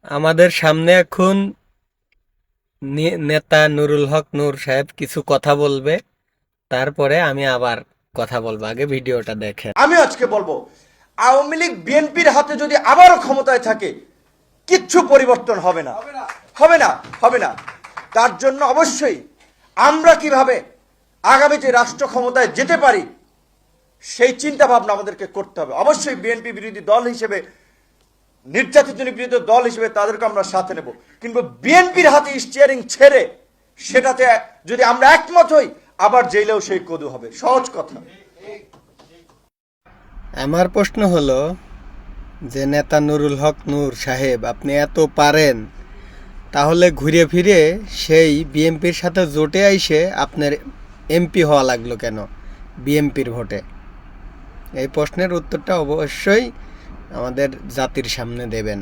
আমাদের সামনে এখন নেতা নুরুল হক নূর সাহেব কিছু কথা বলবে, তারপরে আমি আবার কথা বলবো। আগে ভিডিওটা দেখেন। আমি আজকে বলবো, আওয়ামী লীগ বিএনপির হাতে যদি আবারও ক্ষমতায় থাকে, কিচ্ছু পরিবর্তন হবে না, হবে না, হবে না। তার জন্য অবশ্যই আমরা কিভাবে আগামীতে রাষ্ট্র ক্ষমতায় যেতে পারি সেই চিন্তা ভাবনা আমাদেরকে করতে হবে। অবশ্যই বিএনপি বিরোধী দল হিসেবে, নির্যাতিত নিপীড়িত দল হিসেবে তাদেরকে আমরা সাথে নেব, কিন্তু বিএনপির হাতে স্টিয়ারিং ছেড়ে সেটাতে যদি আমরা একমত হই, আবার জেলেও সেই কদু হবে। সহজ কথা। আমার প্রশ্ন হলো যে নেতা নুরুল হক নূর সাহেব, আপনি এত পারেন, তাহলে ঘুরে ফিরে সেই বিএনপির সাথে জোটে আইসে আপনার এমপি হওয়া লাগলো কেন বিএনপির ভোটে? এই প্রশ্নের উত্তরটা অবশ্যই আমাদের জাতির সামনে দেবেন।